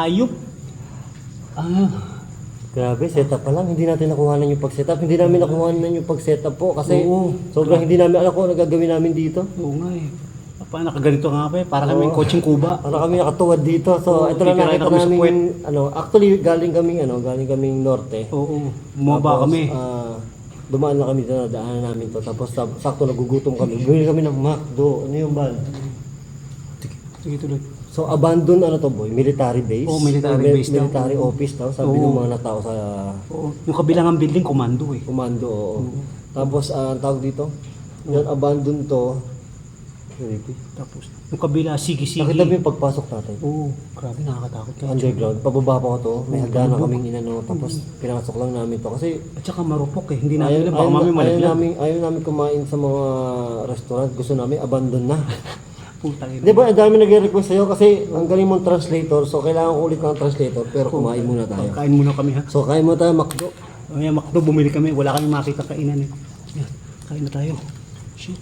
hayop. Grabe, setup pa lang. Hindi natin nakuhanan yung pag-setup. Hindi namin nakuhanan yung pag-setup po kasi Oo. sobrang hindi namin alam kung ano gagawin namin dito. Oo nga eh. Paano nakaganito nga pa eh. Para kami coaching Kuba. Para kami nakatuwad dito. So, Oo, ito lang titirahin nakita kami sa namin, puwet. actually galing kaming norte. Oo. Bumaba kami. Dumaan na kami dito, daanan namin to. Tapos sakto nagugutom kami. Bumili kami ng McDo. Ano yung bal? Sige tuloy. So, abandon ano to boy? Military base? Oo, military base daw. Military office daw. Sabi ng mga natao sa Oo. Yung kabilang building, komando eh. komando. Oo. Tapos, ang tawag dito, yan abandon to. Tapos, yung kabila, sige-sige. Nakita mo yung pagpasok natin? Oo. Grabe, nakakatakot ka. Underground. Pababa pa ko to. May hagdanan kaming inano. Tapos, pinasok lang namin to. Kasi, At saka marupok eh. Hindi namin alam. Baka mami malaglag. ayaw namin kumain sa mga restaurant. Gusto namin abandon na. Putang ina. Di ba, ang dami nag-request sa'yo kasi ang galing mong translator. So, kailangan ko ulit ng translator. Pero kumain muna tayo. Kain muna kami ha. So, kain muna tayo, McDo. May makdo, bumili kami. Wala kami makita kainan eh. Yan. Kain na tayo. Shit.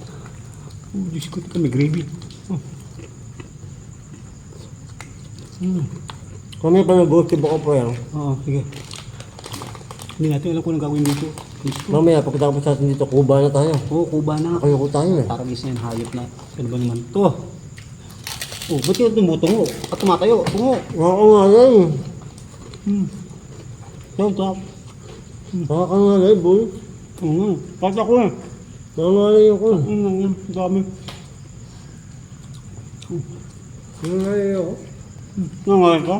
Oh, Diyos ko, kami gravy. Oh. Kami pa nag-go-tip ako po yan. Oo, sige. Hindi natin alam kung anong gagawin dito. Mamaya, pagkatapos natin dito, Cuba na tayo. Oo, Kuba na. Kayo ko tayo eh. Parang isa yan, hayop na. Ano ba naman to? Oh, ba't yun tumutungo? At tumatayo, tungo. Oo nga lang. Yan, tap. Nakakangalay, boy. Pati ako eh. Nangangalay ako. Dami. Nangangalay ako. Nangayon ka?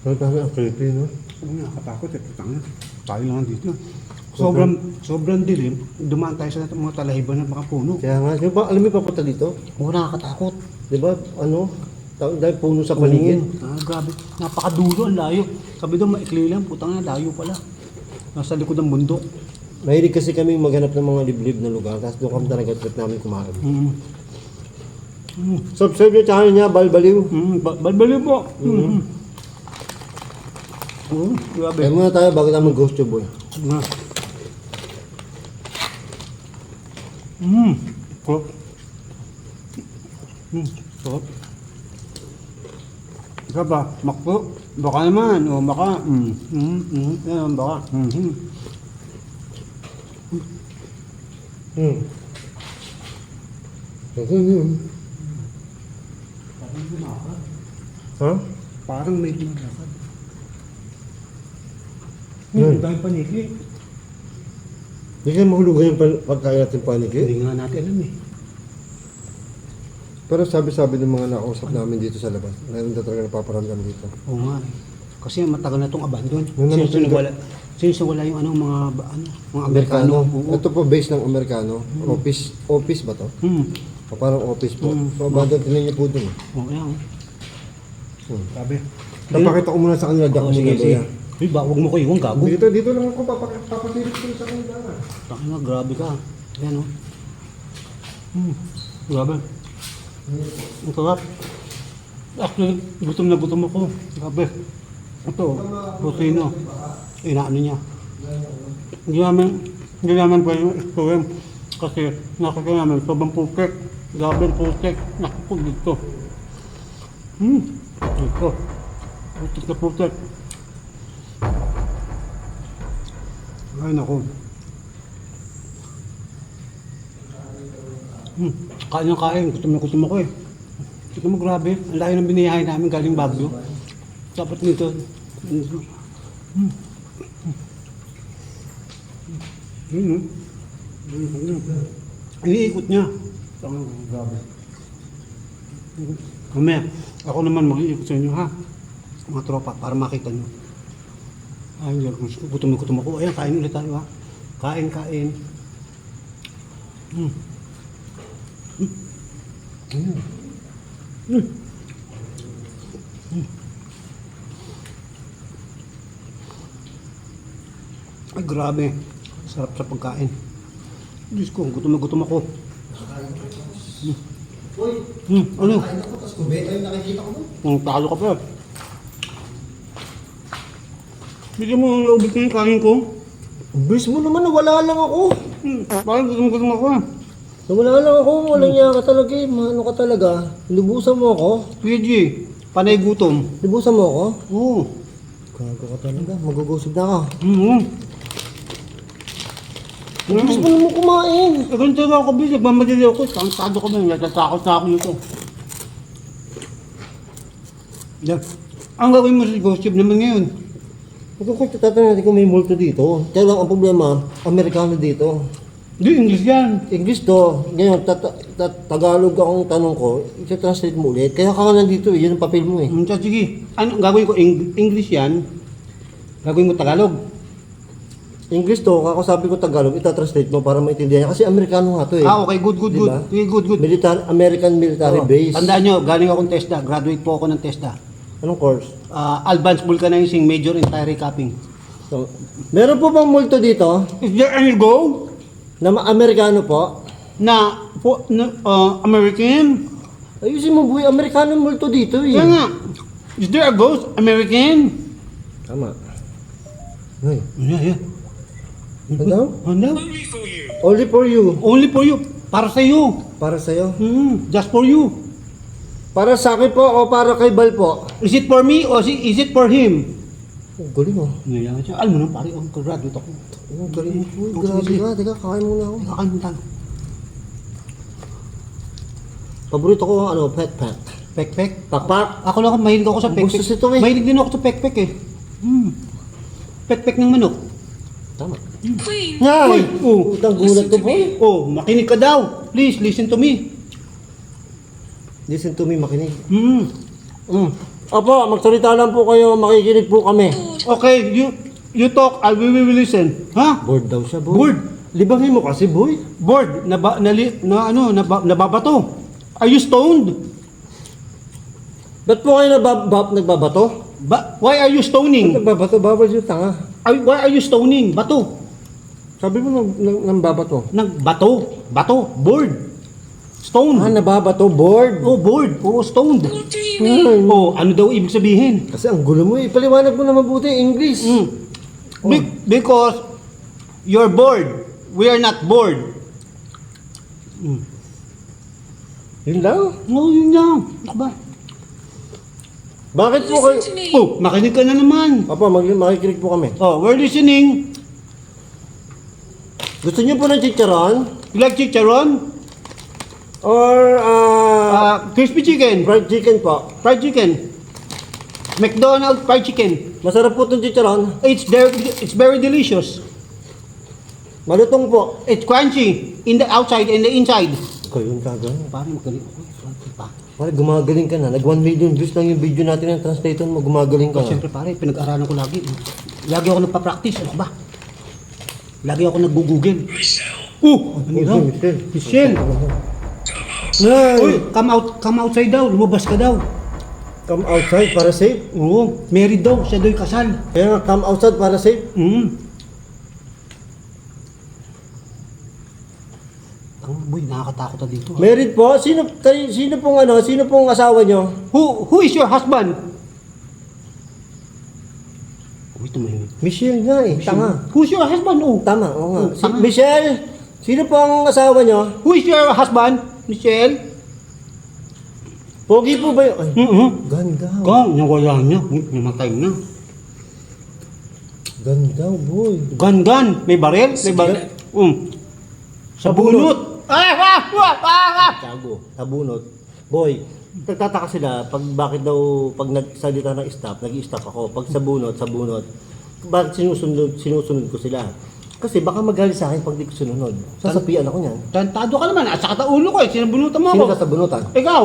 Ang dami ang creepy, no? Oo, nakakatakot eh. Putang na. Tayo lang dito. Sobrang dilim. Dumaan tayo sa mga talahiban ng mga puno. Kaya nga, di ba, alam mo yung papunta dito? Oo, nakakatakot. Di ba, dahil puno sa paligid. Grabe. Napakadulo, ang layo. Sabi daw, maikli lang. Putang na, layo pala. Nasa likod ng bundok. Mahilig kasi kami maghanap ng mga liblib na lugar. Tapos doon kami talaga trip namin kumain. Subscribe yung channel niya, Balbaliw. Balbali po. Grabe. Kaya muna tayo bago tayo mag-ghost tube, boy. Sarap. Sarap. Ika ba? Makpo? Baka naman. O baka. Yan, baka. Ako yun. Ha? Parang may lumakad. Dahil paniki. Hindi kayo mahulugan yung pagkain natin paniki. Hindi nga natin alam eh. Pero sabi-sabi ng mga nakausap namin dito sa labas, meron na talaga napaparamdam dito. Oo nga eh. Kasi matagal na itong abandon. Yun naman Sinisiwala yung mga Amerikano. Oo. Ito po base ng Amerikano. Office ba to? O parang office po. So abandon, tinan niyo po dun. Oo, yan. Grabe. Napakita ko muna sa kanila, Jack Sige, muna sige. doon. Uy, wag mo ko iwan, gago. Dito lang ako, papasilip ko sa kanila. Taki nga, grabe ka. Yan o. Grabe. Ang sarap. Actually, gutom na gutom ako. Grabe. Ito, prosino. Inaano niya. Hindi naman pwede i-stream. Kasi nakita namin, sobrang putik. Grabe ang putik. Nakapag dito. Ito. Putik na putik. Ay, naku. Kain ng kain. Gutom ako eh. Ito mo, grabe. Ang layo ng biniyahin namin galing Baguio. Dapat nito. Iniikot niya. Grabe. Mamaya, ako naman mag-iikot sa inyo ha. Mga tropa, para makita nyo. Ay, gutom ako. Ayan, kain ulit tayo ha. Kain. Ay, grabe. Sarap sa pagkain. Diyos ko, gutom ako. Ano? Kubeta yung nakikita ko doon. Ang talo ka pa. Bigyan mo ang laubit ng kain ko. Bilis mo naman, wala lang ako. Parang gutom ako. Wala lang ako, walang iya ka talaga eh. Ano ka talaga? Lubusan mo ako? PG, panay gutom. Lubusan mo ako? Oo. Gago ka talaga, magugusog na ka. Gusto mo naman kumain. Ganun talaga ako, bis. Nagmamadali ako. Tangtado ko na. Natatakot na ako nito. Yan. Ang gawin mo sa gossip naman ngayon. Ito ko tatanong natin kung may multo dito. Kaya lang ang problema, Amerikano dito. Hindi, English yan. English to. Ngayon, Tagalog akong tanong ko, i-translate mo ulit. Kaya ka nandito eh, yun ang papel mo eh. Sige. Ano, gagawin ko English yan. Gagawin mo Tagalog. English to, ako sabi ko Tagalog, ita-translate mo para maintindihan niya. Kasi Amerikano nga to eh. Okay. Good. Diba? Okay, good. American military base. Tandaan nyo, galing akong TESDA. Graduate po ako ng TESDA. Anong course? Advanced Vulcanizing Major in Tire Recapping. So, meron po bang multo dito? Is there any go Na Amerikano po? na American? Ayusin mo buhay, Amerikano multo dito eh. Kaya nga, is there a ghost American? Tama. Ay, Yeah. ano? Ano? Only for you. Only for you. Para sa iyo. Para sa'yo. Just for you. Para sa akin po o para kay Bal po? Is it for me or is it for him? Oh, galing oh. Ngayon siya. Alam mo na, pare, ang graduate ako. Oh, galing. Uy, grabe ka. Teka, kakain muna ako. Kakain mo tayo. Paborito ko ano, pek-pek. Pek-pek. Pakpak. Ako lang, mahilig ako sa Ang pek-pek. gustos ito eh. Mahilig din ako sa pek-pek eh. Pek-pek ng manok. Tama. Queen. Ngay! Oh. Utang gulat to boy. Oh, makinig ka daw. Please, listen to me. Listen to me, makinig. Opo, Magsalita lang po kayo, makikinig po kami. okay, you talk, I will listen. Ha? Bored daw siya, boy. Bored. Libangin mo kasi, boy. Bored. Nababato. Are you stoned? Ba't po kayo nagbabato? Why are you stoning? Nagbabato, bawal yung tanga. Why are you stoning? Bato. Sabi mo nang babato. Bato. Bored. Stoned. Nababato, bored. Oh, bored. Oh, stoned. What do you mean? Oh, ano daw ibig sabihin? Kasi ang gulo mo eh. Paliwanag mo na mabuti, English. Because you're bored. We are not bored. Yun lang. Oh, yun lang. Ano ba? Bakit po kayo? Listen to me. Oh, makinig ka na naman. Papa, makikinig po kami. Oh, we're listening. Gusto niyo po ng chicharon? You like chicharon? Or, Crispy chicken. fried chicken po? Fried chicken. McDonald's fried chicken. Masarap po itong chicharon. It's very delicious. Malutong po. It's crunchy in the outside and the inside. Kayo yung gagawin. Parang magaling ako. Pare, gumagaling ka na. Nag 1 million views lang yung video natin ng translator mo. Gumagaling ka na. Siyempre pare, pinag-aralan ko lagi. Lagi ako nagpa-practice. Ano ba? Lagi ako nag-google. Ano daw? Michelle. Uy, come outside daw. Lumabas ka daw. Come outside para safe. Oo, married daw. Siya daw kasal. Kaya nga, come outside para safe. Ang boy, nakakatakot na dito. Married po? Sino pong asawa nyo? Who is your husband? Uy, tumahimik. Michelle nga eh, tanga. Who's your husband? Oh. Tama, oo nga. Tama. Michelle, sino po ang asawa nyo? Who is your husband? Michelle? Pogi po ba yun? Ay, ganda. Nawala niya. Namatay na. Ganda, boy. Gun. May baril? May baril? Sa bunot. Tago, tabunot. Boy, nagtataka sila bakit daw pag nagsalita ng stop, nag-i-stop ako. Pag sabunot, bakit sinusunod ko sila? Kasi baka magalit sa akin pag di ko sinunod. Sasapian ako niyan. Tantado ka naman. At saka ulo ko eh. Sinabunutan mo Sino ako. sasabunutan? Ikaw.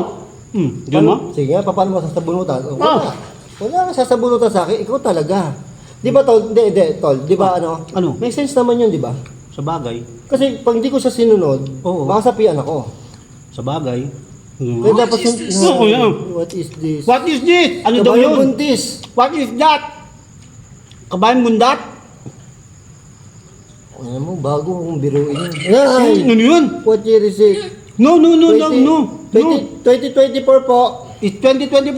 Diyan mo? Sige nga, paano mo sasabunutan? Oh, Ah. wala kang sasabunutan sa akin, ikaw talaga. Di ba tol? Hindi, tol. Di ba ano? Ano? May sense naman yun, di ba? Sa bagay. Kasi pag hindi ko siya sinunod, Oo. baka sapian ako. Sa bagay. Kaya dapat is this? Oo, yeah. What is this? What is this? Ano daw Kabayang yun? buntis. What is that? Kabayan mundat? Ano mo, bago kong biruin yun. Ay! Ano yun? What year is it? No. 2024 po. It's 2024.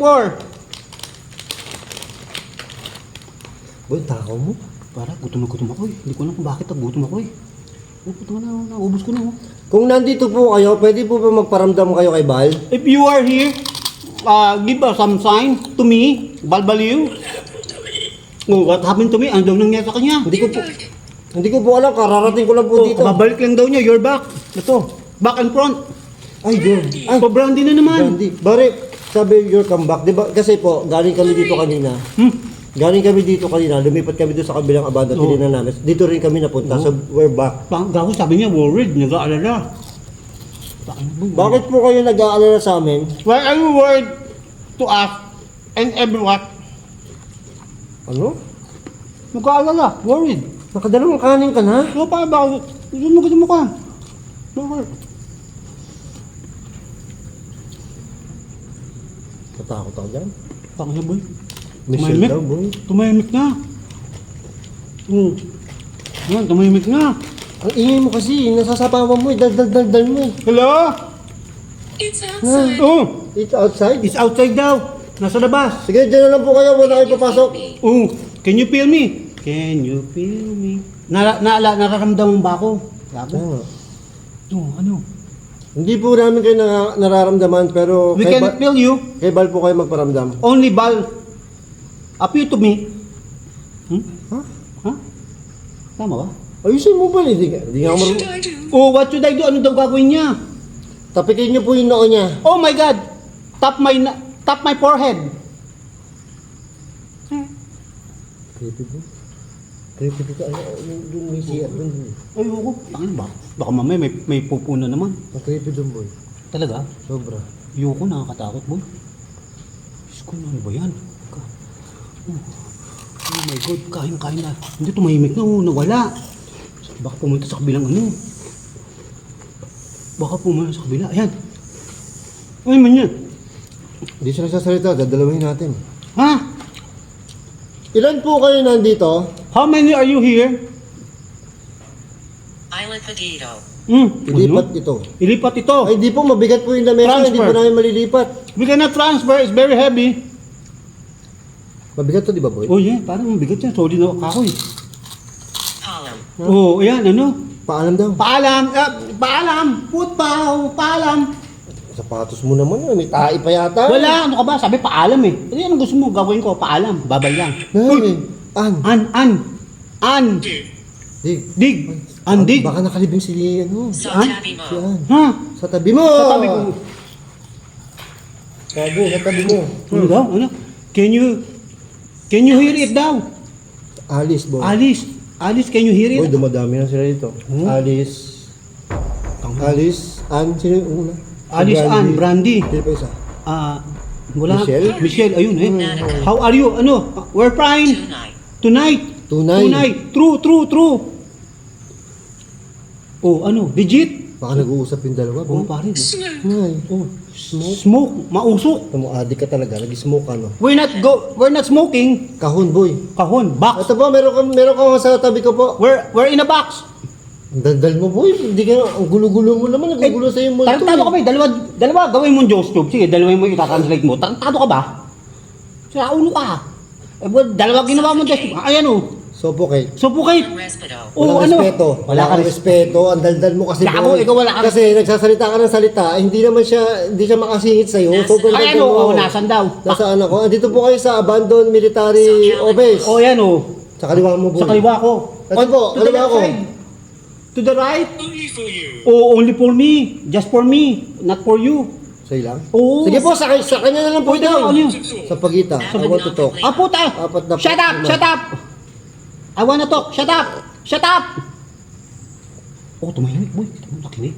Boy, takaw mo. Para, gutom ako eh. Hindi ko alam kung bakit nagutom ako eh. Gutom na, naubos ko na. Kung nandito po kayo, pwede po ba magparamdam kayo kay Bal? If you are here, give us some sign to me, Balbaliw. Oh, what happened to me? Ano daw nangyari sa kanya? Hindi ko po alam, kararating ko lang po Oh, dito. babalik lang daw niya, you're back. Ito, back and front. Ay, John. Ay, So, brandy na naman. Brandy. Bari, sabi your comeback, di ba? Kasi po, galing kami dito kanina. Galing kami dito kanina, lumipat kami doon sa kabilang abanda, tininan namin. Dito rin kami napunta, so we're back. Gago, sabi niya, worried, nag-aalala. Bakit po kayo nag-aalala sa amin? Why are you worried to us and everyone? Ano? Nag-aalala, worried. Nakadalawang kanin ka na? So, paano ba? Gusto mo ka. Bakit? Natakot ako dyan. Tanga na, boy. Michelle Tumahimik. daw, boy. Tumahimik na. Yan, tumahimik na. Ang ingay mo kasi, nasasapawan mo, dal mo. Hello? It's outside. Oh, It's outside. it's outside daw. Nasa labas. Sige, dyan na lang po kayo, wala kayo papasok. Oh, can you feel me? Can you feel me? Nararamdaman ba ako? Gago. Tama. Ano? Hindi po namin kayo nararamdaman, pero We can feel you. kay Bal po kayo magparamdam. Only Bal. Appear to me. Ha? Ha? Tama ba? Ayusin mo ba? Hindi nga ako What should marunong. I do? Oh, what should I do? Ano daw gagawin niya? Tapikin niyo po yung noo niya. Oh my God! Tap my forehead. Creepy po. Creepy po. Doon may siya. Ayoko. Tangin ba? Baka mamaya may pupuno naman. Ang creepy doon, boy. Talaga? Sobra. Ayoko, nakakatakot, boy. Diyos ko, ano ba yan? Oh my God, kain na. Hindi, tumahimik na, nawala. Baka pumunta sa kabilang ano. Baka pumunta sa kabila. Ayan. Ano man yan? Hindi siya nagsasalita. Dadalawahin natin. Ha? Ilan po kayo nandito? How many are you here? Island potato. Ilipat ito. Ilipat ito. Ay, di po. Mabigat po yung lamesa. Hindi Transfer. po namin malilipat. We cannot transfer. It's very heavy. Mabigat to, di ba, boy? Oh yeah, parang mabigat yan. Solid na kahoy. Column. Oh, ayan, ano? Paalam daw. Paalam. Paalam. Putpaw. Paalam. Sapatos mo naman. May tae pa yata. Wala, ano ka ba? Sabi paalam eh. Ano anong gusto mo gawin ko? Paalam. Babay lang. Nay, An. Dig. Dig. Andig. Baka nakalibing si ano. So Huh? tabby mo. Yan. Ha? Sa tabi mo. Sa tabi ko. Sabi, sa tabi mo. Ano daw? Ano? Can you hear it daw? Alice, boy. Alice, can you hear Boy, it? dumadami na sila dito. Alice. Ann, sino yung una? Alice Ann, Brandy. Sino pa isa? Wala. Michelle? Michelle, ayun eh. How are you? Ano? We're fine. Tonight. Tonight. True. Oh, ano? Legit? Baka nag-uusap yung dalawa, Oh, boy. pare. Nay. Oh, smoke. Mausok. Ito mo, adik ka talaga. Nag-smoke ano. We're not smoking. Kahon, boy. Kahon, box. Ito po, meron ka sa tabi ko po. We're in a box. Ang daldal mo, boy. Hindi ka, ang gulo-gulo mo naman. Nagugulo sa'yo mo. Tarantado ka ba? Dalawa gawin mo Diyos tube. Sige, dalawa mo itatranslate mo. Tarantado ka ba? Sa ulo ka. Dalawa ginawa mo Diyos tube. Ayan o. Suffocate. Suffocate. Respeto. Oo, Walang ano? respeto. Wala kang respeto. Ang daldal mo kasi. Gago, boy. ikaw wala ka- Kasi nagsasalita ka ng salita. Hindi siya makasingit sa'yo. Nasa- Sobrang Ayan daldal o. mo. Nasan daw? Nasaan ako? Andito po kayo sa abandoned military office. O yan o. Sa kaliwa mo, boy. Sa kaliwa ko. Ito po, To the kaliwa left ko. side. To the right. Only for you. Oh, only for me. Just for me. Not for you. Sa'yo lang? Oo. Sige po, sa kanya na lang po Pwede ito. ka, ano yun? Sa pagita. I want to talk. Ah, puta! Apat na Shut up! lima. Shut up! I wanna talk! Shut up! Shut up! Oh, tumahimik, boy. Kita mo, nakinig.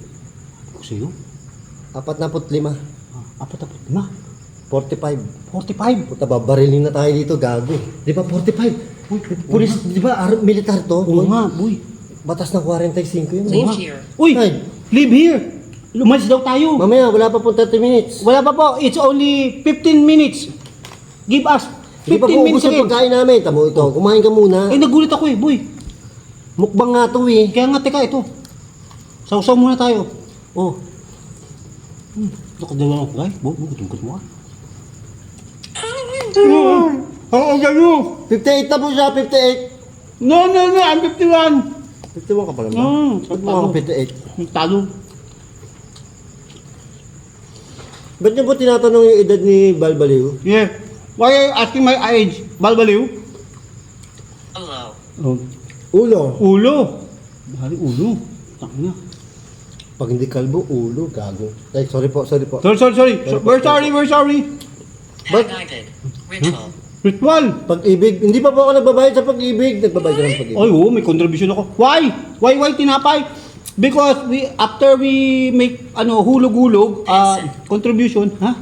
Ako sa'yo. 45. Apat na 45. 45. Puta, babarilin na tayo dito, gago. Di ba 45? Uy, pulis, di ba militar to? Oo nga, boy. Batas ng 45 yun. Leave nga. here. Uy! Ay. Live here! Lumalis daw tayo. Mamaya, wala pa po 30 minutes. Wala pa po. It's only 15 minutes. Give us Hindi pa 15 po minutes ubos yung again. pagkain namin. Tamo ito, kumain ka muna. Eh, nagulat ako eh, boy. Mukbang nga to eh. Kaya nga, teka, ito. Sausaw muna tayo. Oh. Nakadala ako, guys. Boy, gutom-gutom mo ka. How old are you? 58 na po siya, 58. No, I'm 51. 51 ka pa naman. Mm, Ba't mo ako 58? Talo. Ba't niyo po tinatanong yung edad ni Balbaliw? Yeah. Why are you asking my age? Balbaliw? Olo. Oh. Ulo. Ulo. Bali ulo. Tangina. Pag hindi kalbo, ulo, gago. Ay, sorry po. Sorry. We're sorry. But- Hag-guided. Ritual. Ritual. Pag-ibig. Hindi pa po ako nagbabayad sa pag-ibig. Nagbabayad ka ng pag-ibig. Ay, oo, may contribution ako. Why? Why tinapay? Because after we make hulog-hulog, contribution, ha?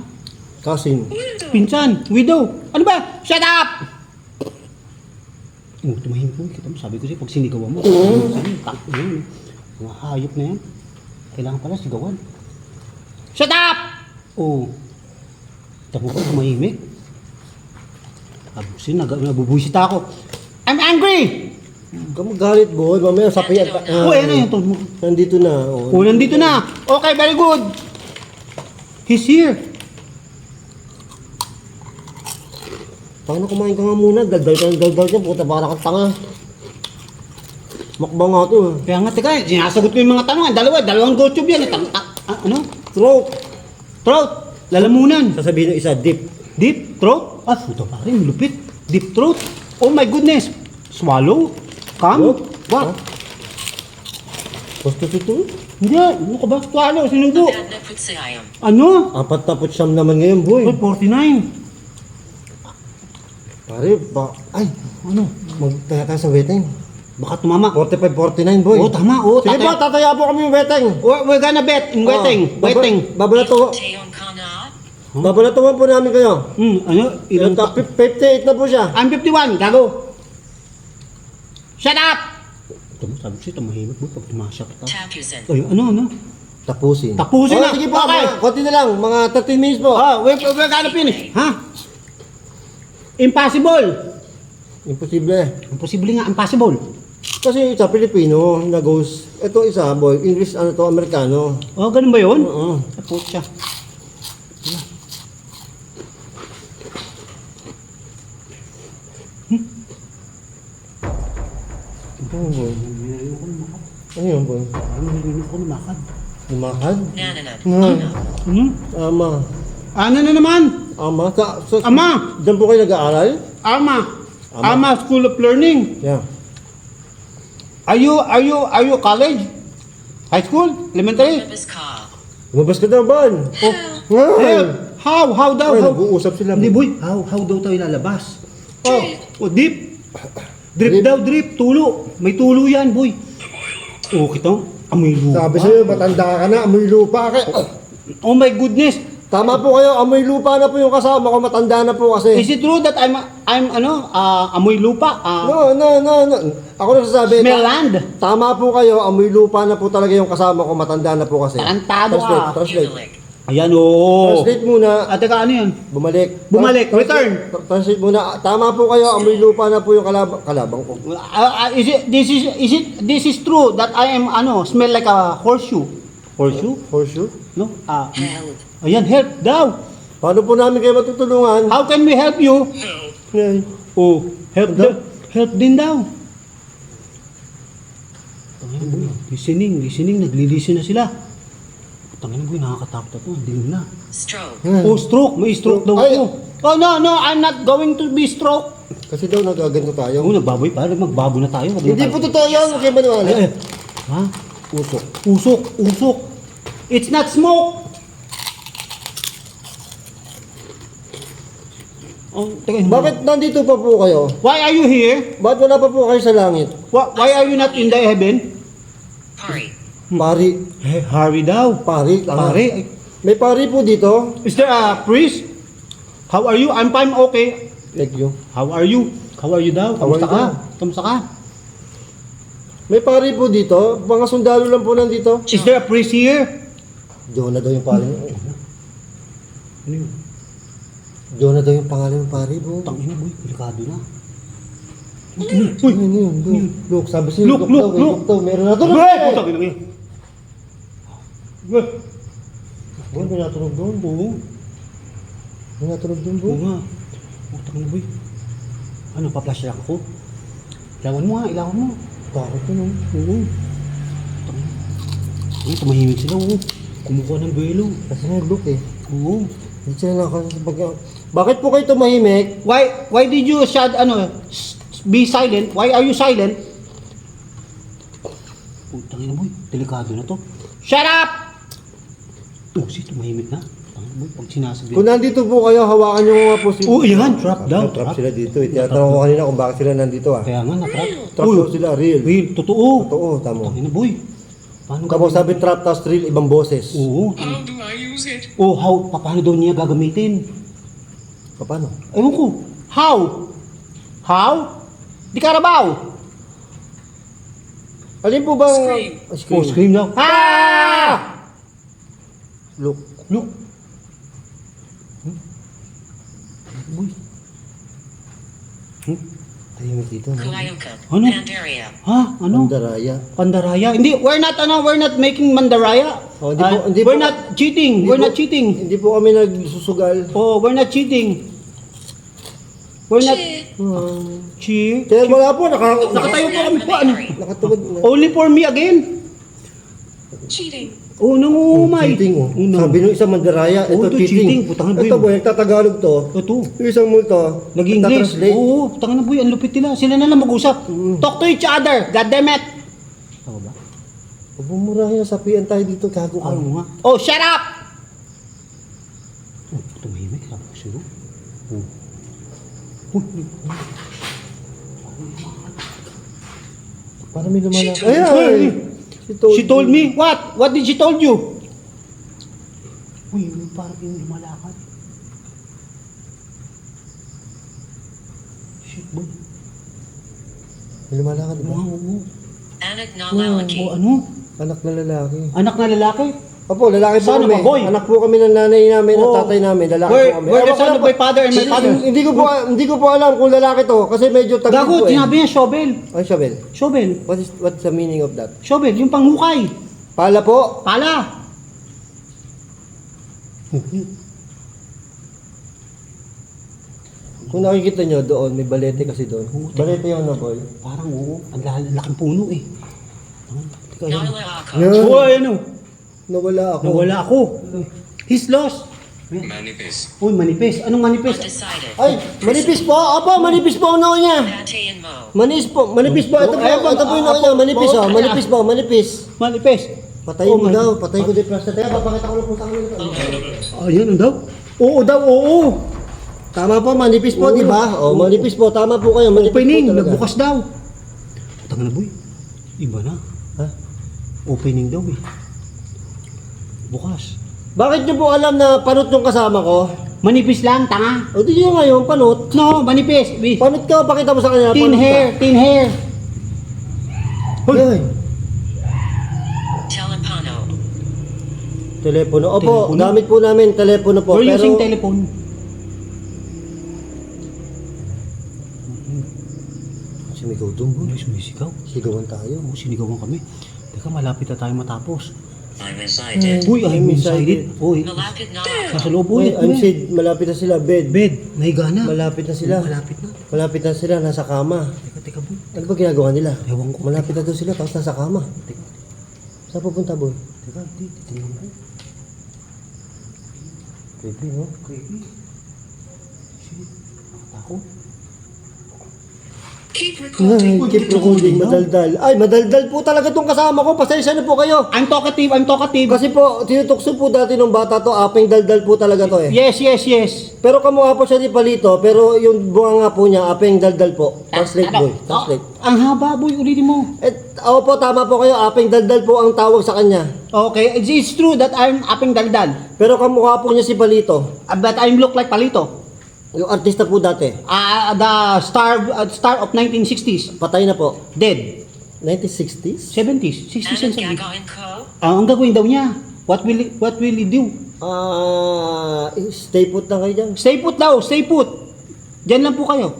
Cousin. Pinsan, widow. Ano ba? Shut up! Tumahimik mo. Kita mo, sabi ko sa'yo, pag sinigawan mo. Sabi, mga hayop na yan. Kailangan pala sigawan. Shut up! Oo. Tamo ko, tumahimik. Abusin, nabubuisit ako. I'm angry! Huwag ka magalit, boy. Mamaya sapian ka. Oh, ayan na yun. Nandito na. Oh, nandito na. Okay, very good. He's here. Paano kumain ka nga muna? Daldal ka. Puta, para kang tanga. Makbang nga to. Kaya nga, teka, sinasagot ko yung mga tanong. Dalawang GoTube yan. Ano? Throat. Throat. Lalamunan. Sasabihin ng isa, deep. Deep throat. Puta pa rin, lupit. Deep throat. Oh my goodness. Swallow. Come. What? Prostitute? Hindi. Ano ka ba? Swallow. Sinubo. Maganda po sayang. Ano? 49 naman ngayon, boy. Oh, 49. Pare, ay, Ano? magtaya tayo sa wedding. Baka tumama. 45-49, boy. Oh, tama. Oh, Sige po, tataya po kami yung wedding. We're gonna bet in wedding. Wedding. Babalatuwa. Teong kana. Babalatuwan po namin kayo. Ano? Ilang top 58 na po siya. I'm 51. Gago. Shut up! Ito mo, sabi ko siya, tumahimik mo pag tumasya ka. Tapusin. Ay, ano? Tapusin. Tapusin na. Sige po, Okay. konti na lang. Mga 30 minutes po. We're gonna finish. Ha? Impossible. Imposible. Imposible nga, impossible. Kasi isa Pilipino na goes. Ito isa, boy. English, ano to, Amerikano. Oh, ganun ba yun? Oo. Tapos siya. Ano boy? Ano yun, boy? Ano nilinis ko lumakad? Lumakad? Nananat. Nga. Ano? Ama. Ano na naman? Ama. Ama! Diyan po kayo nag-aaral? Ama! Ama School of Learning. Yeah. Are you college? High school? Elementary? Labas ka. Lumabas ka daw, Ban. Oh, Nga. how daw? Ay, How? nag-uusap sila. Hindi boy, how daw tayo lalabas? Oh, deep. Drip daw, drip, tulo. May tulo yan, boy. Oh, kita mo? Amoy lupa. Sabi sa'yo, matanda ka na, amoy lupa ka. Oh my goodness. Tama po kayo, amoy lupa na po yung kasama ko, matanda na po kasi. Is it true that I'm amoy lupa? No. Ako nagsasabi. Smell land? Tama po kayo, amoy lupa na po talaga yung kasama ko, matanda na po kasi. Tarantado ka. Translate. Unilik. Ayan, oh. Translate muna. Teka, ano yan? Bumalik. Bumalik, Translate- Translate muna. Tama po kayo, amoy lupa na po yung kalabang ko. This is true that I am, smell like a horseshoe. Horseshoe? Horseshoe? No? Help. Ayan, help daw. Paano po namin kayo matutulungan? How can we help you? Yan. Oh, help din daw. Tangina boy, listening, nagli-listen na sila. Tangina boy, nakakatakot ito, dilim na. Stroke. Yan. Oh, stroke, may stroke daw Ay. ako. Oh, no, I'm not going to be stroke. Kasi daw nagaganto tayo. Oh, nagbaboy pa, magbabo na tayo. Wag na Hindi tayo. po totoo yan, huwag kayo maniwala. Ha? Usok. Usok. It's not smoke. Oh, teka, Bakit nandito pa po kayo? Why are you here? Bakit wala pa po kayo sa langit? Why are you not in the heaven? Pari. Pari. Harry daw. Pari. tama. Pare, May pari po dito. is there a priest? How are you? I'm fine, okay. Like you. How are you? How are you daw? How are Kamusta you ka? daw? Kamusta ka? May pari po dito. Mga sundalo lang po nandito. Is there a priest here? Jonah daw yung pari. Ano yun? Jonah daw yung pangalan ng pari po. Tangina boy, delikado na. Uy, ano yun? Look, sabi sa'yo. Look. Daw. Meron na tunog. Ay, putang ina ngayon. Boy, may natunog doon. Oo. May natunog doon, Oo bro. nga. Putang ina boy. Ano, pa-flashlight ako? Ilawan mo nga, ilawan mo. Bakit yun? Oo. Putang ina. Ay, tumahimik sila, oo. Kumukuha ng buwelo. Kasi nga, look eh. Oo. Hindi sila nakakapag... Bakit po kayo tumahimik? Why did you be silent? Why are you silent? Putang ina boy, delikado na to. Shut up! Oh, si tumahimik na. Tangina boy, pag sinasabi. Kung nandito po kayo, hawakan nyo nga po sila. Oh, yan, trap daw. Trap sila dito. Tinatanong ko kanina kung bakit sila nandito ah. Kaya nga na-trap. Trap Uy, daw sila, real. real, totoo. Totoo, tamo. Tangina boy. Paano Kapag sabi trap tapos real, ibang boses. Oo. How do I use it? Oh, paano daw niya gagamitin? Paano? Ewan ko. How? How? Di Karabaw. Alin po bang... Scream. Oh, scream daw. Ah! Look. Look. Boy. Tahimik dito. No? Kulayuka. Ano? Pandaria. Ha? Ano? Pandaraya. Pandaraya. Hindi, we're not making mandaraya. Oh, hindi we're po- not cheating. We're not cheating. Hindi po kami nagsusugal. Oh, we're not cheating. We're not cheat. Kaya wala po, Nakatayo po kami po. Ano? nakatugod na. Only for me again. Cheating. Oh, nangungumay. Cheating oh. Unang. Sabi nung isang mandaraya, Oh, ito ito cheating. cheating. Putang ina, Ito boy. boy, nagtatagalog to. Ito. Yung isang multo, Nag-English. nagtatranslate. Oo, tanga na boy, ang lupit nila. Sila na lang mag-usap. Talk to each other. God damn it. Tama ba? Bumurahin, sapian tayo dito, gago ka. Ano nga? Oh, shut up! Oh, tumahimik. Sabi ko sa'yo. Oh. Oh. Parang may lumalaki. She told Ay, me. ay. She told me. What? What did she told you? Uy, parang yung lumalakad. Shit, boy. May lumalakad ba? Oo. Anak Oh, Nalalaki. ano? Anak na lalaki. Anak na lalaki? Opo, lalaki po Sana kami. ba, boy? Anak po kami ng nanay namin, ng Oh. tatay namin. Lalaki We're, po kami. we're the Ewan ko son lang of my father and my father. Hindi ko po alam kung lalaki to kasi medyo tagid Gago, po eh. sinabi niya shovel. Ay, shovel. Shovel. What's the meaning of that? Shovel, yung panghukay. Pala po. Pala. Kung nakikita nyo doon, may balete kasi doon. Balete yun na boy. Parang oo, ang laking puno eh. Teka, yan. Nalalaka. Yan. Uy, ano? Nawala ako. Nawala ako. He's lost. Manipis. Uy, manipis. Anong manipis? Undecided. Ay, manipis po. Opo, manipis po ang noo niya. Pate and Mo. Manipis po. Ito po, ito po yung noo niya. Manipis oh. Manipis po, manipis. Manipis. Patayin Oh, mo daw. Patayin ko din plastic. Kaya papakita ko lang po sa kanila. Ayun, ano daw? Oo daw, oo. Tama po, manipis po, di ba? Oh, manipis po. Tama po kayo. Manipis Opening, po talaga. nagbukas daw. Tanga na boy. Iba na. Ha? Opening daw eh. Bukas. Bakit niyo po alam na panot yung kasama ko? Manipis lang, tanga. O di nyo ngayon, panot. No, manipis. Panot ka, pakita mo sa kanila. Thin panot ka. hair, thin hair. Hoy. Telepano. Telepono. Opo, Telepono? gamit po namin telepono po. We're pero using telephone. Sumigaw doon, boy. Uy, sumisigaw. Sigawan tayo. Oo, sinigawan kami. Teka, malapit na tayo matapos. I'm excited. Uy, I'm I'm excited. excited. Uy, Malapit na nasa ako. loob Uy, ulit. I'm said, malapit na sila. Bed. Bed, nahiga na. Malapit na sila. Malapit na. Malapit na sila, nasa kama. Teka, boy. Ano ba ginagawa nila? Ewan ko. Malapit na doon sila, tapos nasa kama. Teka, Saan pupunta, boy? teka, titingnan ko. Creepy, no? Creepy. Shit, nakatakot. Keep Ay, recording. keep recording, madaldal. Ay, madaldal po talaga tong kasama ko. Pasensya na po kayo. I'm talkative, I'm talkative. Kasi po, tinutukso po dati nung bata to, apeng daldal po talaga to eh. Yes, yes, yes. Pero kamukha po siya ni Palito, pero yung bunga nga po niya, apeng daldal po. Translate, boy. Translate. Ang haba, boy. Ulitin mo. Oo po, tama po kayo. Apeng daldal po ang tawag sa kanya. Okay, it's true that I'm aping daldal. Pero kamukha po niya si Palito. But I look like Palito. Yung artista po dati. The star of 1960s. Patay na po. Dead. 1960s? 70s, 60s and 70s. Anak gagawin ko. Ang gagawin daw niya. What will he do? Stay put lang kayo dyan. Stay put daw, stay put. Diyan lang po kayo.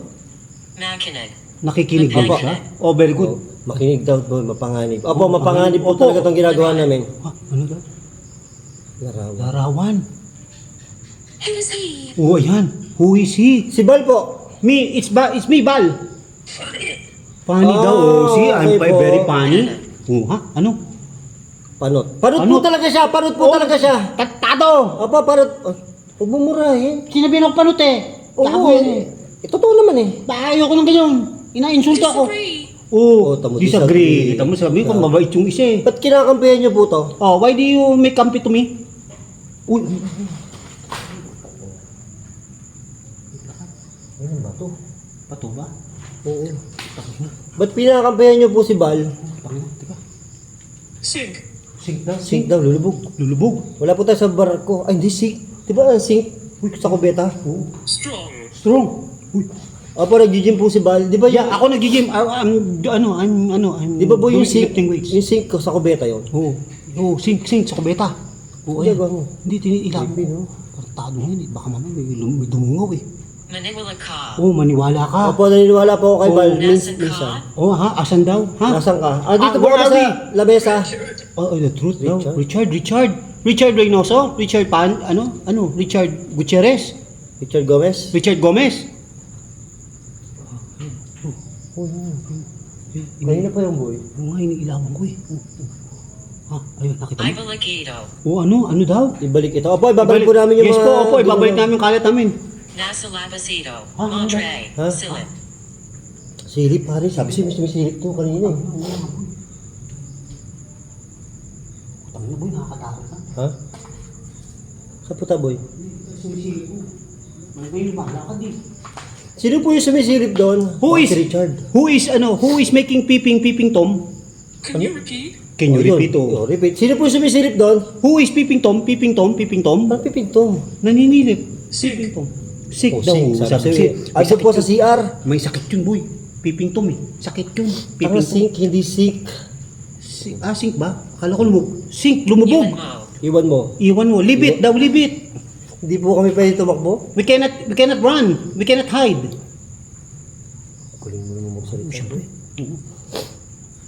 Makinig. Nakikinig ba Opo. siya? Oh, very good. Makinig daw po, mapanganib. Opo, mapanganib po Opo. talaga itong ginagawa namin. Ah, ano daw? Larawan. Larawan. Who is he? Oh, ayan. Who is he? Si Bal po. Me, it's me, Bal. Funny daw. Oh, see, I'm okay po. very funny. Oh, ha? Ano? Panot. Panot po Panot. talaga siya. Panot po talaga siya. Tado tarantado! Opo, para... Huwag mo murahin. Sinabihan ako panot eh. Gago Oo, yan eh. totoo naman eh. Ayoko ng ganyan. Ina-insulto ako. Disagree. Oo, Oh, tamo, disagree. disagree. Tamo, sabi ko, mabait yung isa eh. Ba't kinakampihan niyo po to? Oh, why do you make comfy to me? Uy, Ano ba to? pato ba? Oo. Ba't pinakampihan niyo po si Bal? Pangina, teka. Sink. Sink daw. Sink daw, lulubog. Lulubog. Wala po tayo sa barko. Ay, hindi sink. Di ba ang sink? Uy, sa kubeta. Oo. Strong. Strong. Uy. Opo, nag-gym po si Bal. Di ba Yeah, ako nag-gym. I'm Di ba po yung doing sink? lifting weights. Yung sink ko sa kubeta yun. Oo. Oo, sink sa kubeta. Oo, Hindi, ayan. gago. Hindi, tiniilang Creepy, no? ko. Tarantado yan eh. Baka mamaya may dumungaw eh. Manila ka. Oo, maniwala ka. Opo, naniniwala po ako kay Bal. Oo. Nasan Minsan. ka? Oo, ha? Asan daw? Ha? Nasaan ka? Ah, dito Ah, po where kami are sa lamesa. Oh, the truth daw. Richard? Richard Reynoso? Richard Pan? Richard Gutierrez? Richard Gomez. Richard Gomez? Oh, yun. Kanina pa yung boy. Oo nga, iniilawan ko eh. Ha? Ayun, nakita mo? Ivalagito. Oo, ano daw? Ibalik ito. Opo, ibabalik po namin yung yes mga... po, opo, ibabalik namin yung kalat namin. Nasa Labasito. Ah, ano ba? Montre. Ha? Silip. Silip, pare. Sabi siya, may silip to kanina eh. Tangin na boy, nakakatakot ka. Ha? Sa puta, boy. Sumisilip mo. Ngayon, mahalakad eh. Sino po yung sumisilip doon? Who is, Si Richard. who is making peeping Tom? Can you repeat? Can you Oh, yun. repeat Oh, oh? repeat. Sino po yung sumisilip doon? Who is peeping Tom? Parang pipintong. Naninilip. Peeping Tom. Sick Oh, daw. sink. Sabi Sabi, may ay, doon po sa yun. CR. May sakit yun, boy. Peeping Tom eh. Sakit yun. Parang Peeping Tom. sink, hindi sink. Sink ba? Akala ko lumubog. Sink, lumubog. Ivan mo. Iwan mo. Iwan mo. Leave it daw, leave it. Hindi po kami pwede tumakbo. We cannot run. We cannot hide. Kuling mo naman magsalita. Siyempre.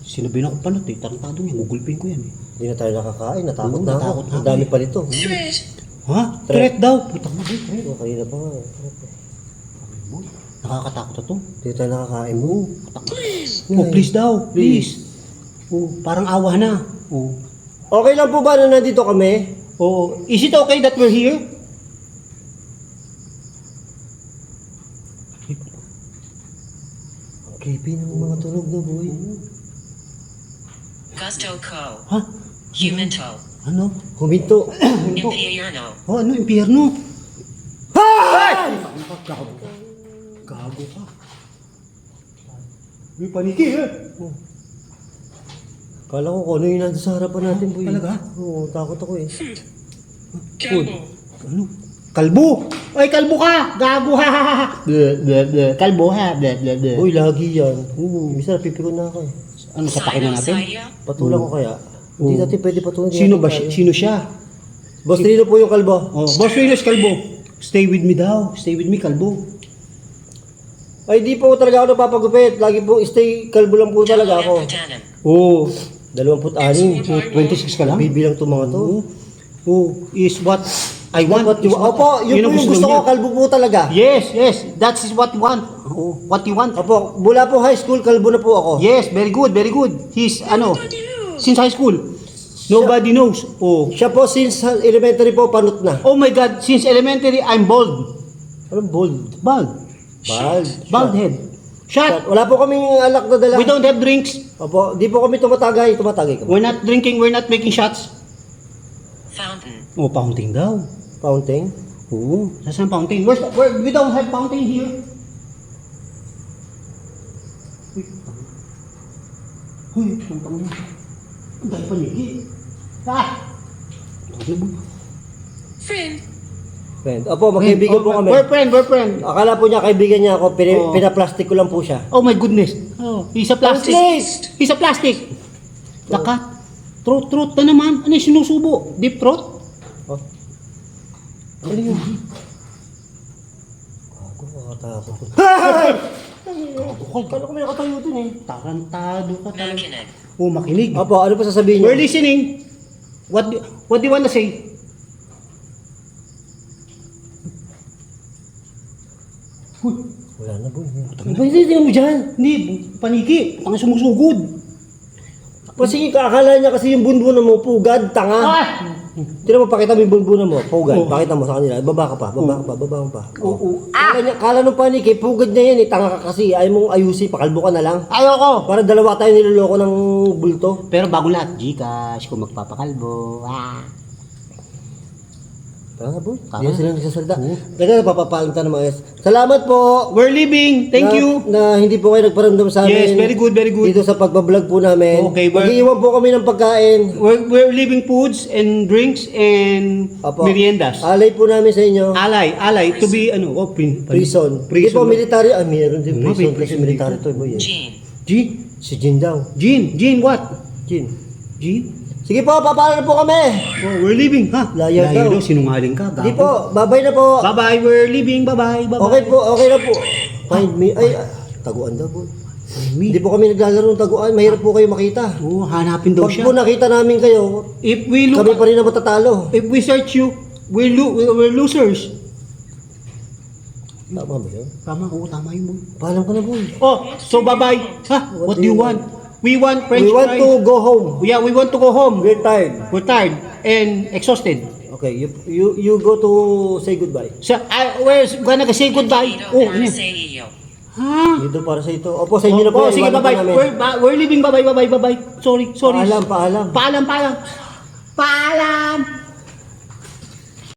Sinabihan ako panot eh. Tarantado niya. Gugulpin ko yan eh. Hindi na tayo nakakain. Natakot Oo, na ako. natakot na Ang ako dami eh. pa nito. Threat. Ha? Threat daw. Putang na boy. Threat. Oh, kanina pa nga. Boy, nakakatakot na to. Hindi tayo nakakain mo. Oh, please daw. Please. Oh, parang awa na. Oh. Okay lang po ba na nandito kami? Oh, is it okay that we're here? Creepy ng mga tunog na boy. Gusto ko. Ha? Huminto. Ano? Huminto. Impierno. Oh, ano? Impyerno? Hay! Gago. Gago ka. May paniki eh. Oh. Kala ko kung ano yung nandun sa harapan natin boy. Talaga? Oo, takot ako eh. Camel. Ano? Kalbo! Ay, kalbo ka! Gago ha ha ha! Kalbo ha! Boy, lagi yan. Oo. Bisa napipikon na ako eh. Ano, sapakin na natin? Saya. Patulang ko kaya. Hindi natin pwede patulan. Sino ba siya? Sino siya? Boss Trino po yung kalbo. Oh, Boss Reynolds, kalbo. Stay with me daw. Stay with me, kalbo. Ay, di po talaga ako napapagupit. Lagi po, stay kalbo lang po talaga ako. Putanan. Oh, 26. 26 ka lang? Bibilang to mga to. Oh, is what I want. What you, is what- opo, yun ang po yung gusto ko, niya. kalbo po talaga. Yes, that is what you want. Oh, what you want. Opo, mula po high school, kalbo na po ako. Yes, very good, very good. He's, since high school. Nobody knows. Oh. Siya po, since elementary po, panot na. Oh my God, since elementary, I'm bald. Anong bold? Bald. Bald. Bald head. Shut. Wala po kaming alak na dala. We don't have drinks. Opo, di po kami tumatagay. Tumatagay kami. We're not drinking, we're not making shots. Fountain. Oh, fountain daw. Fountain. Oo. Nasaan fountain? We don't have fountain here. Uy, tangtang mo. Ang dahil panigi. Ah! Ano ba? Friend. Friend. Opo, magkaibigan po kami. We're friend. Akala po niya kaibigan niya ako, Oo. pinaplastic ko lang po siya. Oh my goodness. Oh, he's a plastic. Translate! He's a plastic. Dakat. Throat na naman. Ano yung sinusubo? Deep throat? Oh. Ano yun? Ako, makatakot ko. Kala ko may nakatayo dun eh. Tarantado ka talaga. Makinig. Oh, makinig. Opo, ano pa sasabihin We're niyo? listening. What do you want to say? Wala na po. Ano ba hindi mo dyan? Hindi, paniki. Ang sumusugod. Kasi akala niya kasi yung bunbunan mo, pugad, tanga. Ah! Tira mo, pakita mo yung bunbunan mo, pugad. Oh. Pakita mo sa kanila, baba ka pa, baba mo pa. Oo. Kala nung panik eh, pugad niya yan eh, tanga ka kasi, ayaw mong ayusin, pakalbo ka na lang. Ayoko! Para dalawa tayo niloloko ng bulto. Pero bago lahat, Gcash, kung magpapakalbo. Tanga boy, Tama. hindi sila nagsasalita. Teka, papapalam tayo ng mga yes. Salamat po! We're leaving! Thank na, you! Na hindi po kayo nagparamdam sa amin. Yes, very good, very good. Dito sa pagbablog po namin. Okay, we're- Mag-iwan po kami ng pagkain. We're leaving foods and drinks and Apo. meriendas. Alay po namin sa inyo. Alay, to be Prison. Hindi Prison. po military. Ah, meron din Oo, prison. may Kasi prison military dito. to. Boy, eh. Jean. G? Si Jin daw. Jean, what? Jin. G? Sige po, papaalam na po kami. Oh, we're leaving, ha? Liar daw. Sinungaling ka, gago. Hindi po, babay na po. Bye-bye, we're leaving, bye-bye, bye-bye. Okay po, okay na po. Find me. Ay, taguan daw po. Hindi po kami naglalaro ng taguan. Mahirap po kayo makita. Oh, hanapin daw Pag siya. po nakita namin kayo, If we look, kami pa rin na matatalo. if we search you, we're losers. Tama ba yun? Tama, oo, tama yun, boy. Paalam ka na po. Oh, so bye-bye. Ha? What do you want? We want French We want fries. to go home. Yeah, we want to go home. We're tired. We're tired and exhausted. Okay, you go to say goodbye. So, where's gonna say goodbye? Oh, Para ano? sa iyo. Ha? Dito para sa ito. Opo, sa inyo na po. Oh, sige, Iwanan po bye-bye. namin. We're leaving, bye-bye. Sorry. Paalam, paalam. Paalam.